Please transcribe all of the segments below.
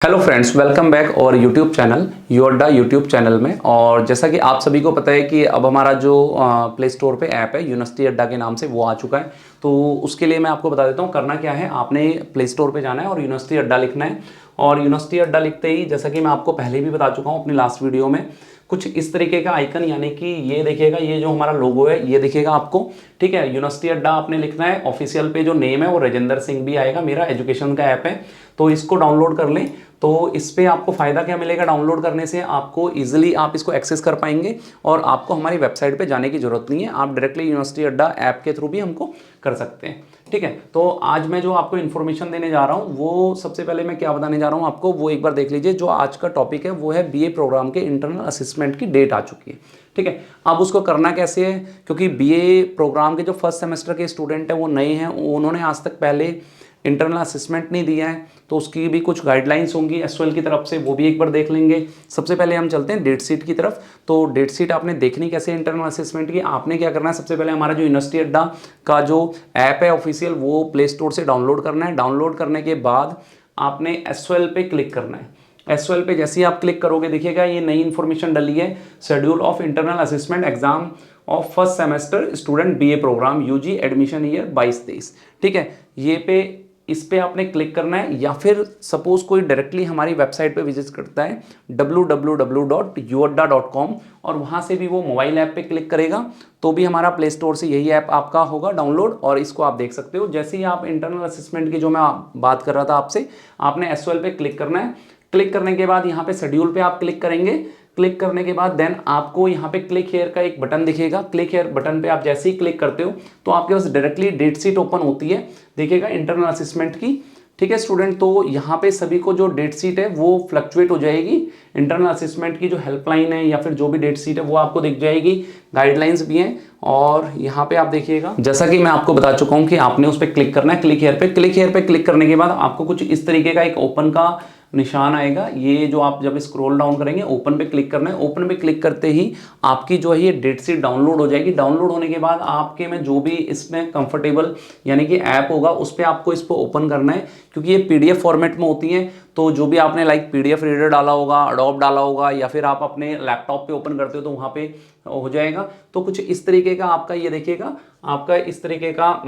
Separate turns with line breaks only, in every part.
Hello friends, welcome back और YouTube channel योरडा YouTube channel में। और जैसा कि आप सभी को पता है कि अब हमारा जो प्ले स्टोर पे ऐप है यूनिवर्सिटी अड्डा के नाम से वो आ चुका है। तो उसके लिए मैं आपको बता देता हूँ करना क्या है। आपने प्ले स्टोर पे जाना है और यूनिवर्सिटी अड्डा लिखना है। और यूनिवर्सिटी अड्डा लिखते ही, जैसा कि मैं आपको पहले भी बता चुका हूँ अपनी लास्ट वीडियो में, कुछ इस तरीके का आइकन, यानी कि ये देखिएगा, ये जो हमारा लोगो है ये दिखेगा आपको। ठीक है, यूनिवर्सिटी अड्डा आपने लिखना है। ऑफिशियल पे जो नेम है वो राजेंद्र सिंह भी आएगा, मेरा एजुकेशन का ऐप है। तो इसको डाउनलोड कर लें। तो इस पे आपको फ़ायदा क्या मिलेगा डाउनलोड करने से, आपको इजीली आप इसको एक्सेस कर पाएंगे और आपको हमारी वेबसाइट पे जाने की ज़रूरत नहीं है। आप डायरेक्टली यूनिवर्सिटी अड्डा ऐप के थ्रू भी हमको कर सकते हैं। ठीक है, तो आज मैं जो आपको इन्फॉर्मेशन देने जा रहा हूँ, वो सबसे पहले मैं क्या बताने जा रहा हूँ आपको, वो एक बार देख लीजिए। जो आज का टॉपिक है वो है बीए प्रोग्राम के इंटरनल असेसमेंट की डेट आ चुकी है। ठीक है, अब उसको करना कैसे है, क्योंकि बीए प्रोग्राम के जो फर्स्ट सेमेस्टर के स्टूडेंट हैं वो नए हैं, उन्होंने आज तक पहले इंटरनल असेसमेंट नहीं दिया है। तो उसकी भी कुछ गाइडलाइंस होंगी एसओएल की तरफ से, वो भी एक बार देख लेंगे। सबसे पहले हम चलते हैं डेट शीट की तरफ। तो डेट शीट आपने देखनी कैसे इंटरनल असेसमेंट की, आपने क्या करना है, सबसे पहले हमारा जो यूनिवर्सिटी अड्डा का जो ऐप है ऑफिशियल, वो प्ले स्टोर से डाउनलोड करना है। डाउनलोड करने के बाद आपने एसओएल पे क्लिक करना है। एसओएल पे जैसे ही आप क्लिक करोगे, देखिएगा ये नई इन्फॉर्मेशन डली है, schedule of internal assessment exam of first semester student BA program UG admission year 22-23। ठीक है, ये पे इस पे आपने क्लिक करना है, या फिर सपोज कोई डायरेक्टली हमारी वेबसाइट पे विजिट करता है www.yourda.com और वहाँ से भी वो मोबाइल ऐप पे क्लिक करेगा तो भी हमारा प्ले स्टोर से यही ऐप आपका होगा डाउनलोड, और इसको आप देख सकते हो। जैसे ही आप इंटरनल असेसमेंट की जो मैं बात कर रहा था आपसे, आपने एसओएल पे क्लिक करना है। क्लिक करने के बाद यहाँ पे शेड्यूल पे आप क्लिक करेंगे। क्लिक करने के बाद देन आपको यहाँ पे क्लिक हेयर का एक बटन दिखेगा। क्लिक हेयर बटन पे आप जैसे ही क्लिक करते हो तो आपके पास डायरेक्टली डेट शीट ओपन होती है, देखिएगा इंटरनल असेसमेंट की। ठीक है स्टूडेंट, तो यहाँ पे सभी को जो डेट शीट है वो फ्लक्चुएट हो जाएगी। इंटरनल असेसमेंट की जो हेल्पलाइन है या फिर जो भी डेट शीट है वो आपको दिख जाएगी, गाइडलाइंस भी हैं। और यहाँ पे आप देखिएगा, जैसा कि मैं आपको बता चुका हूँ कि आपने उस पर क्लिक करना है। क्लिक हेयर पे, क्लिक हेयर पे क्लिक करने के बाद आपको कुछ इस तरीके का एक ओपन का निशान आएगा। ये जो आप जब स्क्रॉल डाउन करेंगे, ओपन पे क्लिक करना है। ओपन पे क्लिक करते ही आपकी जो है ये डेट शीट डाउनलोड हो जाएगी। डाउनलोड होने के बाद आपके में जो भी इसमें कंफर्टेबल यानी कि ऐप होगा उस पर आपको इसको ओपन करना है, क्योंकि ये पीडीएफ फॉर्मेट में होती है। तो जो भी आपने लाइक पीडीएफ रीडर डाला होगा, अडोब डाला होगा, या फिर आप अपने लैपटॉप पे ओपन करते हो तो वहाँ पे हो जाएगा। तो कुछ इस तरीके का आपका ये देखिएगा, आपका इस तरीके का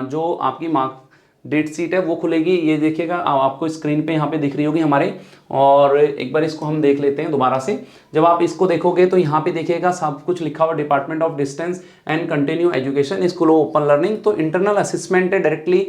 जो आपकी मार्क डेट शीट है वो खुलेगी। ये देखिएगा आपको स्क्रीन पे यहाँ पे दिख रही होगी हमारे। और एक बार इसको हम देख लेते हैं दोबारा से। जब आप इसको देखोगे तो यहाँ पे देखिएगा सब कुछ लिखा हुआ, department of distance and continue education, school of open learning. तो इंटरनल असेसमेंट है डायरेक्टली।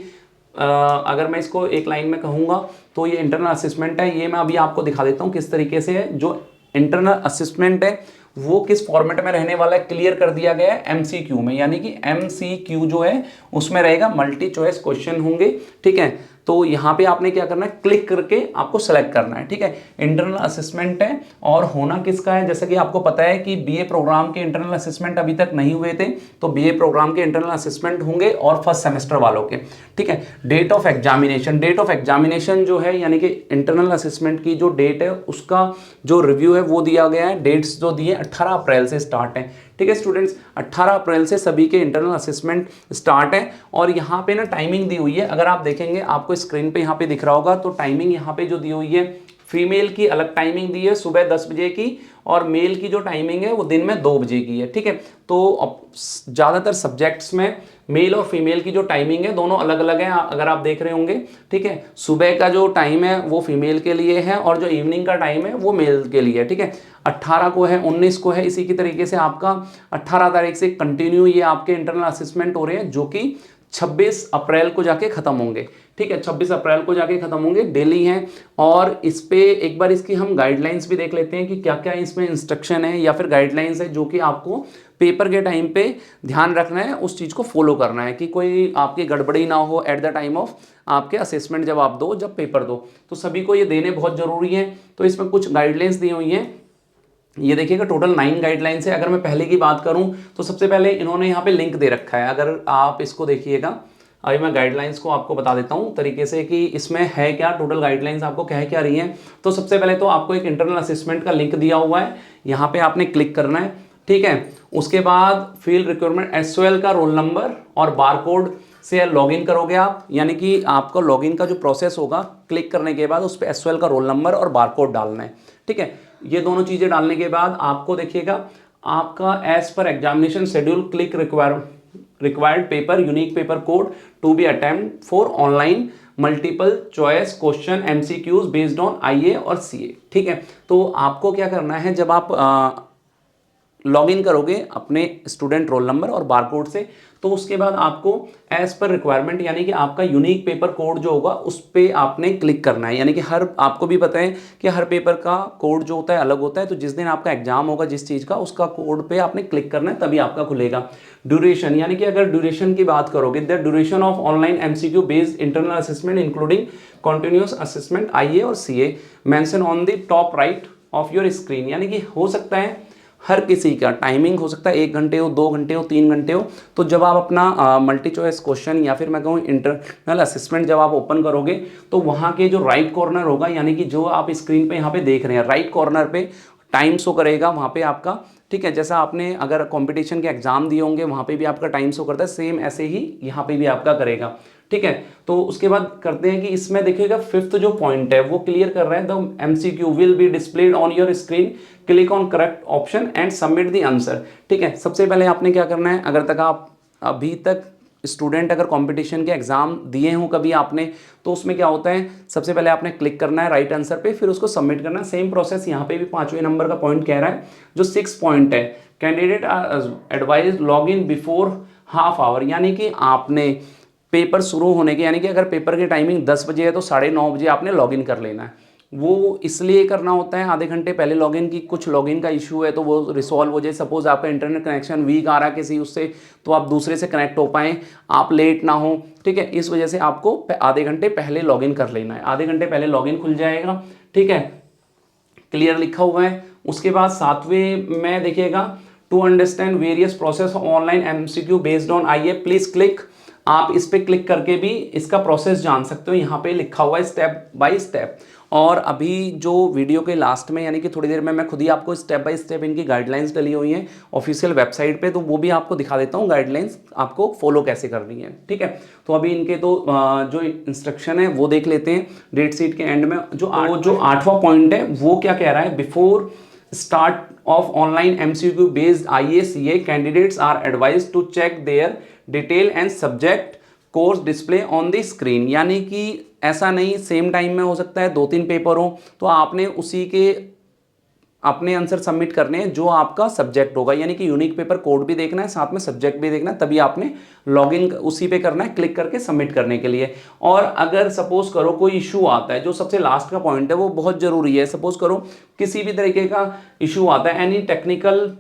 अगर मैं इसको एक लाइन में कहूँगा तो ये इंटरनल असेसमेंट है। ये मैं अभी आपको दिखा देता हूँ किस तरीके से है। जो इंटरनल असेसमेंट है वो किस फॉर्मेट में रहने वाला है, क्लियर कर दिया गया है एमसीक्यू में, यानी कि एमसीक्यू जो है उसमें रहेगा, मल्टी चॉइस क्वेश्चन होंगे। ठीक है, तो यहाँ पे आपने क्या करना है, क्लिक करके आपको सेलेक्ट करना है। ठीक है, इंटरनल असेसमेंट है और होना किसका है, जैसा कि आपको पता है कि बीए प्रोग्राम के इंटरनल असेसमेंट अभी तक नहीं हुए थे, तो बीए प्रोग्राम के इंटरनल असेसमेंट होंगे और फर्स्ट सेमेस्टर वालों के। ठीक है, date of examination, date of examination जो है यानी कि इंटरनल असेसमेंट की जो डेट है उसका जो रिव्यू है वो दिया गया है। डेट्स जो दिए 18 अप्रैल से स्टार्ट है। ठीक है स्टूडेंट्स, 18 अप्रैल से सभी के इंटरनल असेसमेंट स्टार्ट है। और यहाँ पे ना टाइमिंग दी हुई है, अगर आप देखेंगे आपको स्क्रीन पे यहाँ पे दिख रहा होगा, तो टाइमिंग यहाँ पे जो दी हुई है, फीमेल की अलग टाइमिंग दी है सुबह 10 बजे की, और मेल की जो टाइमिंग है वो दिन में 2 बजे की है। ठीक है, तो ज़्यादातर सब्जेक्ट्स में मेल और फीमेल की जो टाइमिंग है दोनों अलग अलग है, अगर आप देख रहे होंगे। ठीक है, सुबह का जो टाइम है वो फीमेल के लिए है और जो इवनिंग का टाइम है वो मेल के लिए है। ठीक है, 18 को है, 19 को है, इसी की तरीके से आपका 18 तारीख से कंटिन्यू ये आपके इंटरनल असेसमेंट हो रहे हैं, जो कि 26 अप्रैल को जाके खत्म होंगे। ठीक है, 26 अप्रैल को जाके खत्म होंगे, डेली हैं। और इस पे एक बार इसकी हम गाइडलाइंस भी देख लेते हैं कि क्या क्या इसमें इंस्ट्रक्शन है या फिर गाइडलाइंस है जो कि आपको पेपर के टाइम पे ध्यान रखना है, उस चीज़ को फॉलो करना है कि कोई आपकी गड़बड़ी ना हो एट द टाइम ऑफ आपके असेसमेंट, जब आप दो, जब पेपर दो। तो सभी को ये देने बहुत ज़रूरी है। तो इसमें कुछ गाइडलाइंस दी हुई हैं, ये देखिएगा टोटल 9 गाइडलाइंस है। अगर मैं पहले की बात करूं तो सबसे पहले इन्होंने यहाँ पे लिंक दे रखा है, अगर आप इसको देखिएगा। अभी मैं गाइडलाइंस को आपको बता देता हूँ तरीके से कि इसमें है क्या, टोटल गाइडलाइंस आपको कह क्या रही हैं। तो सबसे पहले तो आपको एक इंटरनल असेसमेंट का लिंक दिया हुआ है, यहाँ पे आपने क्लिक करना है। ठीक है, उसके बाद फील्ड रिक्वायरमेंट, एसओएल का रोल नंबर और बारकोड से लॉगिन करोगे आप, यानी कि आपका लॉगिन का जो प्रोसेस होगा, क्लिक करने के बाद उस पर एसओएल का रोल नंबर और बारकोड डालना है। ठीक है, ये दोनों चीज़ें डालने के बाद आपको देखिएगा आपका एज पर examination schedule click required paper unique paper code to be attempt for online multiple choice question MCQs based on IA और सीए। ठीक है, तो आपको क्या करना है, जब आप लॉगिन करोगे अपने स्टूडेंट रोल नंबर और बारकोड से, तो उसके बाद आपको एज पर रिक्वायरमेंट यानी कि आपका यूनिक पेपर कोड जो होगा उस पर आपने क्लिक करना है। यानी कि हर, आपको भी पता है कि हर पेपर का कोड जो होता है अलग होता है, तो जिस दिन आपका एग्जाम होगा जिस चीज़ का, उसका कोड पे आपने क्लिक करना है, तभी आपका खुलेगा। ड्यूरेशन, यानी कि अगर ड्यूरेशन की बात करोगे, the duration of online MCQ based internal assessment including continuous assessment आईए और CA mention on the top right of your screen. यानी कि हो सकता है हर किसी का टाइमिंग हो सकता है 1 घंटे हो, 2 घंटे हो, 3 घंटे हो। तो जब आप अपना मल्टी चॉइस क्वेश्चन या फिर मैं कहूँ इंटरनल असेसमेंट जब आप ओपन करोगे, तो वहाँ के जो राइट कॉर्नर होगा, यानी कि जो आप स्क्रीन पे यहाँ पे देख रहे हैं, राइट कॉर्नर पे टाइम शो करेगा वहाँ पे आपका। ठीक है, जैसा आपने अगर कंपटीशन के एग्जाम दिए होंगे वहाँ पे भी आपका टाइम शो करता है, सेम ऐसे ही यहाँ पे भी आपका करेगा। ठीक है, तो उसके बाद करते हैं कि इसमें देखिएगा 5th जो पॉइंट है वो क्लियर कर रहे हैं, the MCQ will be displayed on your screen, click on correct option and submit the answer. ठीक है, सबसे पहले आपने क्या करना है, अगर तक आप अभी तक स्टूडेंट अगर कंपटीशन के एग्जाम दिए हों कभी आपने, तो उसमें क्या होता है, सबसे पहले आपने क्लिक करना है राइट आंसर पे, फिर उसको सबमिट करना है। सेम प्रोसेस यहाँ पे भी 5वें नंबर का पॉइंट कह रहा है, जो 6 पॉइंट है, candidate are advise log in before half hour. यानी कि आपने पेपर शुरू होने के, यानी कि अगर पेपर की टाइमिंग 10 बजे है तो 9:30 बजे आपने लॉगिन कर लेना है। वो इसलिए करना होता है आधे घंटे पहले लॉगिन की, कुछ लॉगिन का इशू है तो वो रिसॉल्व हो जाए। सपोज आपका इंटरनेट कनेक्शन वीक आ रहा है किसी उससे, तो आप दूसरे से कनेक्ट हो पाएँ, आप लेट ना हो। ठीक है, इस वजह से आपको आधे घंटे पहले लॉगिन कर लेना है। आधे घंटे पहले लॉगिन खुल जाएगा। ठीक है, क्लियर लिखा हुआ है। उसके बाद 7वें में देखिएगा, to understand various process online MCQ based on IA please click. आप इस पे क्लिक करके भी इसका प्रोसेस जान सकते हो, यहाँ पे लिखा हुआ है स्टेप बाय स्टेप। और अभी जो वीडियो के लास्ट में, यानी कि थोड़ी देर में मैं खुद ही आपको स्टेप बाय स्टेप इनकी गाइडलाइंस डली हुई हैं ऑफिशियल वेबसाइट पे, तो वो भी आपको दिखा देता हूँ गाइडलाइंस आपको फॉलो कैसे करनी है। ठीक है, तो अभी इनके तो जो इंस्ट्रक्शन है वो देख लेते हैं। डेट शीट के एंड में जो 8वां पॉइंट है वो क्या कह रहा है, before start of online MCQ based IACA candidates are advised to check their detail and subject course display on the screen। यानी कि ऐसा नहीं सेम टाइम में हो सकता है 2-3 पेपर हो, तो आपने उसी के अपने आंसर सबमिट करने हैं जो आपका सब्जेक्ट होगा। यानी कि यूनिक पेपर कोड भी देखना है, साथ में सब्जेक्ट भी देखना है, तभी आपने लॉगिन उसी पे करना है क्लिक करके सबमिट करने के लिए। और अगर सपोज करो कोई इशू आता है, जो सबसे लास्ट का पॉइंट है वो बहुत ज़रूरी है। सपोज करो किसी भी तरीके का इशू आता है, एनी टेक्निकल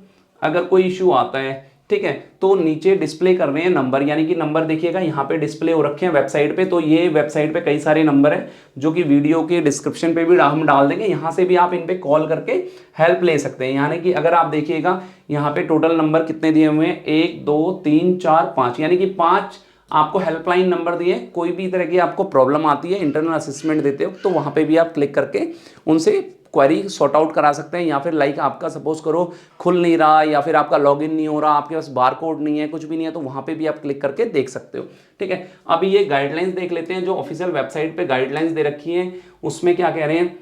अगर कोई इशू आता है, ठीक है, तो नीचे डिस्प्ले कर रहे हैं नंबर, यानी कि नंबर देखिएगा यहाँ पे डिस्प्ले हो रखे हैं वेबसाइट पे। तो ये वेबसाइट पे कई सारे नंबर हैं जो कि वीडियो के डिस्क्रिप्शन पे भी हम डाल देंगे, यहाँ से भी आप इन पे कॉल करके हेल्प ले सकते हैं। यानी कि अगर आप देखिएगा यहाँ पे टोटल नंबर कितने दिए हुए हैं, 1 2 3 4 5, यानी कि 5 आपको हेल्पलाइन नंबर दिए। कोई भी तरह की आपको प्रॉब्लम आती है इंटरनल असेसमेंट देते हो, तो वहाँ पे भी आप क्लिक करके उनसे क्वेरी सॉर्ट आउट करा सकते हैं। या फिर लाइक आपका सपोज करो खुल नहीं रहा, या फिर आपका लॉगिन नहीं हो रहा, आपके पास बार कोड नहीं है, कुछ भी नहीं है, तो वहाँ पे भी आप क्लिक करके देख सकते हो। ठीक है, अभी ये गाइडलाइंस देख लेते हैं जो ऑफिशियल वेबसाइट पे गाइडलाइंस दे रखी हैं, उसमें क्या कह रहे हैं।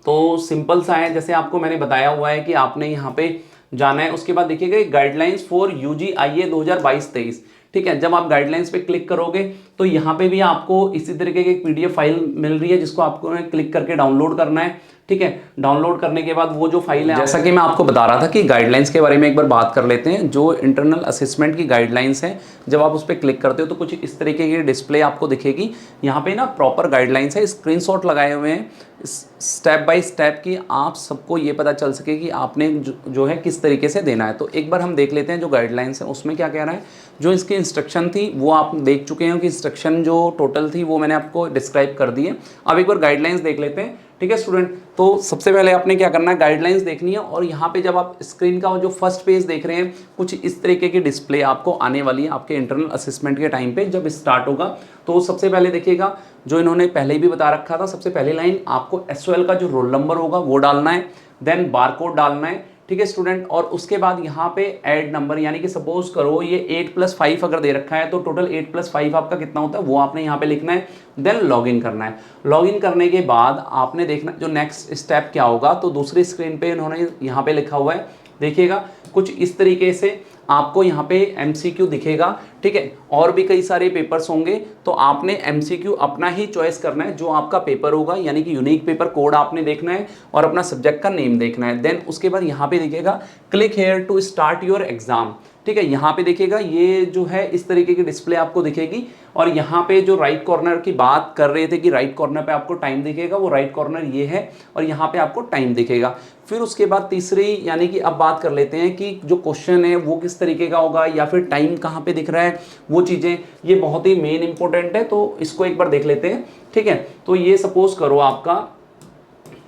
तो सिंपल सा है, जैसे आपको मैंने बताया हुआ है कि आपने यहाँ पे जाना है। उसके बाद देखिएगा गाइडलाइंस फॉर UGIA 2022-23। ठीक है, जब आप गाइडलाइंस पे क्लिक करोगे तो यहाँ पे भी आपको इसी तरीके की एक PDF फाइल मिल रही है जिसको आपको क्लिक करके डाउनलोड करना है। ठीक है, डाउनलोड करने के बाद वो जो फाइल है, जैसा कि मैं आपको बता रहा था कि गाइडलाइंस के बारे में एक बार बात कर लेते हैं। जो इंटरनल असेसमेंट की गाइडलाइंस है, जब आप उस पर क्लिक करते हो तो कुछ इस तरीके की डिस्प्ले आपको दिखेगी। यहाँ पे ना प्रॉपर गाइडलाइंस है, स्क्रीनशॉट लगाए हुए हैं स्टेप बाय स्टेप की, आप सबको ये पता चल सके कि आपने जो है किस तरीके से देना है। तो एक बार हम देख लेते हैं जो गाइडलाइंस है उसमें क्या कह रहा है। जो इसकी इंस्ट्रक्शन थी वो आप देख चुके हैं कि इंस्ट्रक्शन जो टोटल थी वो मैंने आपको डिस्क्राइब कर दी है। अब एक बार गाइडलाइंस देख लेते हैं। ठीक है स्टूडेंट, तो सबसे पहले आपने क्या करना है, गाइडलाइंस देखनी है। और यहाँ पे जब आप स्क्रीन का जो फर्स्ट पेज देख रहे हैं, कुछ इस तरीके की डिस्प्ले आपको आने वाली है आपके इंटरनल असेसमेंट के टाइम पे जब स्टार्ट होगा। तो सबसे पहले देखिएगा, जो इन्होंने पहले ही भी बता रखा था, सबसे पहली लाइन आपको SOL का जो रोल नंबर होगा वो डालना है, देन बारकोड डालना है। ठीक है स्टूडेंट। और उसके बाद यहाँ पे ऐड नंबर, यानी कि सपोज करो ये 8+5 अगर दे रखा है तो टोटल 8+5 आपका कितना होता है वो आपने यहाँ पे लिखना है, देन लॉगिन करना है। लॉगिन करने के बाद आपने देखना जो नेक्स्ट स्टेप क्या होगा, तो दूसरी स्क्रीन पे इन्होंने यहाँ पे लिखा हुआ है, देखिएगा कुछ इस तरीके से आपको यहाँ पे MCQ दिखेगा, ठीक है। और भी कई सारे पेपर्स होंगे, तो आपने MCQ अपना ही चॉइस करना है जो आपका पेपर होगा, यानी कि यूनिक पेपर कोड आपने देखना है और अपना सब्जेक्ट का नेम देखना है। देन उसके बाद यहाँ पे दिखेगा click here to start your exam, ठीक है। यहाँ पे देखिएगा ये जो है इस तरीके की डिस्प्ले आपको दिखेगी, और यहाँ पे जो राइट कॉर्नर की बात कर रहे थे कि राइट कॉर्नर पे आपको टाइम दिखेगा, वो राइट कॉर्नर ये है और यहाँ पे आपको टाइम दिखेगा। फिर उसके बाद तीसरी, यानी कि अब बात कर लेते हैं कि जो क्वेश्चन है वो किस तरीके का होगा या फिर टाइम कहाँ पे दिख रहा है, वो चीज़ें ये बहुत ही मेन इंपॉर्टेंट है, तो इसको एक बार देख लेते हैं, ठीक है। तो ये सपोज करो आपका,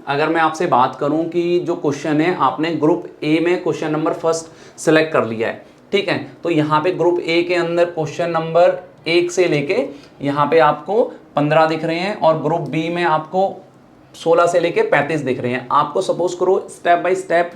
अगर मैं आपसे बात करूं कि जो क्वेश्चन है आपने ग्रुप ए में क्वेश्चन नंबर फर्स्ट सेलेक्ट कर लिया है, ठीक है। तो यहाँ पे ग्रुप ए के अंदर क्वेश्चन नंबर 1 से लेके यहाँ पे आपको 15 दिख रहे हैं, और ग्रुप बी में आपको 16 से लेके 35 दिख रहे हैं। आपको सपोज करो स्टेप बाय स्टेप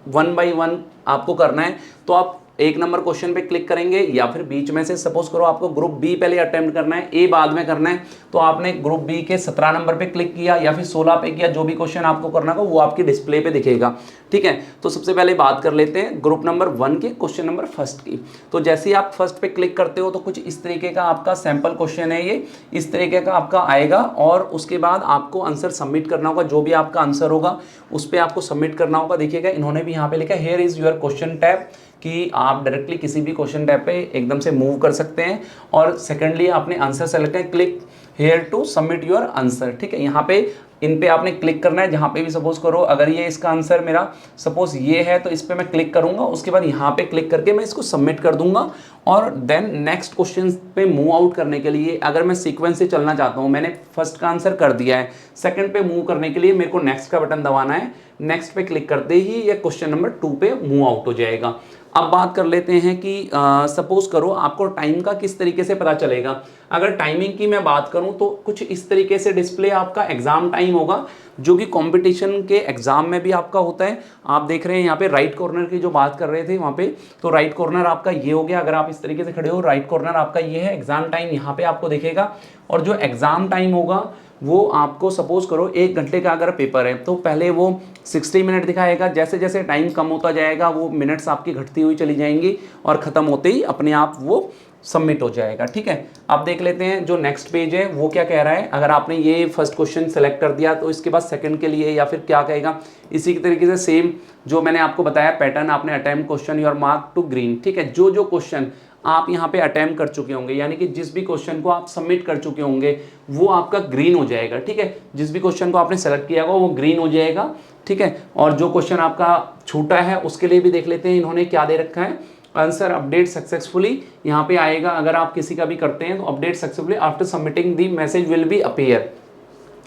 1 बाय 1 आपको करना है, तो आप 1 नंबर क्वेश्चन पे क्लिक करेंगे, या फिर बीच में से सपोज करो आपको ग्रुप बी पहले अटेम्प्ट करना है, ए बाद में करना है, तो आपने ग्रुप बी के 17 नंबर पे क्लिक किया या फिर 16 पे किया, जो भी क्वेश्चन आपको करना होगा वो आपकी डिस्प्ले पे दिखेगा, ठीक है। तो सबसे पहले बात कर लेते हैं ग्रुप नंबर 1 के क्वेश्चन नंबर फर्स्ट की। तो जैसे ही आप फर्स्ट पे क्लिक करते हो तो कुछ इस तरीके का आपका सैंपल क्वेश्चन है, ये इस तरीके का आपका आएगा, और उसके बाद आपको आंसर सबमिट करना होगा। जो भी आपका आंसर होगा उस पर आपको सबमिट करना होगा। देखिएगा इन्होंने भी यहाँ पे लिखा है here is your question tab, कि आप डायरेक्टली किसी भी क्वेश्चन टैब पे एकदम से मूव कर सकते हैं। और सेकेंडली आपने आंसर सेलेक्ट है, click here to submit your answer, ठीक है। यहाँ पे इन पे आपने क्लिक करना है, जहाँ पे भी सपोज करो अगर ये इसका आंसर मेरा सपोज ये है तो इस पे मैं क्लिक करूंगा, उसके बाद यहाँ पे क्लिक करके मैं इसको सबमिट कर दूंगा। और देन नेक्स्ट क्वेश्चन पे मूव आउट करने के लिए अगर मैं सीक्वेंस से चलना चाहता हूँ, मैंने फर्स्ट का आंसर कर दिया है, सेकंड पे मूव करने के लिए मेरे को नेक्स्ट का बटन दबाना है। नेक्स्ट पे क्लिक करते ही ये क्वेश्चन नंबर 2 पे मूव आउट हो जाएगा। अब बात कर लेते हैं कि सपोज करो आपको टाइम का किस तरीके से पता चलेगा। अगर टाइमिंग की मैं बात करूं तो कुछ इस तरीके से डिस्प्ले आपका एग्जाम टाइम होगा, जो कि कंपटीशन के एग्जाम में भी आपका होता है। आप देख रहे हैं यहाँ पे राइट कॉर्नर की जो बात कर रहे थे वहाँ पे, तो राइट कॉर्नर आपका ये हो गया। अगर आप इस तरीके से खड़े हो, राइट कॉर्नर आपका ये है, एग्जाम टाइम यहाँ पे आपको दिखेगा। और जो एग्जाम टाइम होगा वो आपको सपोज करो 1 घंटे का अगर पेपर है तो पहले वो 60 मिनट दिखाएगा, जैसे जैसे टाइम कम होता जाएगा वो मिनट्स आपकी घटती हुई चली जाएंगी, और ख़त्म होते ही अपने आप वो सबमिट हो जाएगा, ठीक है। अब देख लेते हैं जो नेक्स्ट पेज है वो क्या कह रहा है। अगर आपने ये फर्स्ट क्वेश्चन सेलेक्ट कर दिया तो इसके बाद सेकंड के लिए या फिर क्या कहेगा, इसी के तरीके से सेम जो मैंने आपको बताया पैटर्न, आपने attempt question your mark to green, ठीक है। जो जो क्वेश्चन आप यहाँ पे अटेम्प्ट कर चुके होंगे, यानी कि जिस भी क्वेश्चन को आप सबमिट कर चुके होंगे वो आपका ग्रीन हो जाएगा, ठीक है। जिस भी क्वेश्चन को आपने सेलेक्ट किया होगा वो ग्रीन हो जाएगा, ठीक है। और जो क्वेश्चन आपका छूटा है उसके लिए भी देख लेते हैं इन्होंने क्या दे रखा है। आंसर अपडेट सक्सेसफुली यहाँ पे आएगा, अगर आप किसी का भी करते हैं तो update successfully after submitting the message will be appear.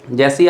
जैसे ही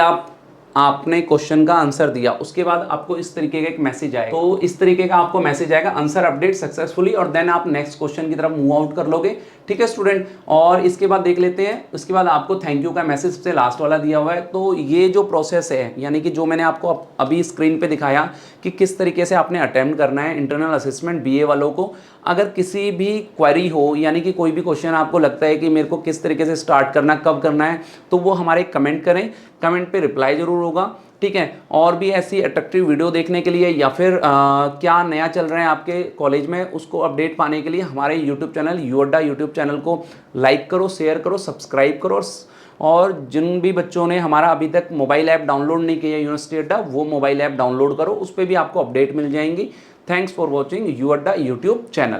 आपने क्वेश्चन का आंसर दिया उसके बाद आपको इस तरीके का एक मैसेज आएगा, तो इस तरीके का आपको मैसेज आएगा आंसर अपडेट सक्सेसफुली, और देन आप नेक्स्ट क्वेश्चन की तरफ मूव आउट कर लोगे, ठीक है स्टूडेंट। और इसके बाद देख लेते हैं, उसके बाद आपको थैंक यू का मैसेज सबसे लास्ट वाला दिया हुआ है। तो ये जो प्रोसेस है, यानी कि जो मैंने आपको अभी स्क्रीन पे दिखाया कि किस तरीके से आपने अटेम्प्ट करना है इंटरनल असेसमेंट BA वालों को। अगर किसी भी क्वेरी हो, यानी कि कोई भी क्वेश्चन आपको लगता है कि मेरे को किस तरीके से स्टार्ट करना, कब करना है, तो वो हमारे कमेंट करें, कमेंट पे रिप्लाई जरूर होगा, ठीक है। और भी ऐसी अट्रैक्टिव वीडियो देखने के लिए या फिर क्या नया चल रहा है आपके कॉलेज में उसको अपडेट पाने के लिए हमारे यूट्यूब चैनल यू अड्डा यूट्यूब चैनल को लाइक करो, शेयर करो, सब्सक्राइब करो। और जिन भी बच्चों ने हमारा अभी तक मोबाइल ऐप डाउनलोड नहीं किया यूनिवर्सिटी अड्डा, वो मोबाइल ऐप डाउनलोड करो, उस पर भी आपको अपडेट मिल जाएंगी। थैंक्स फॉर वॉचिंग यू अड्डा यूट्यूब चैनल।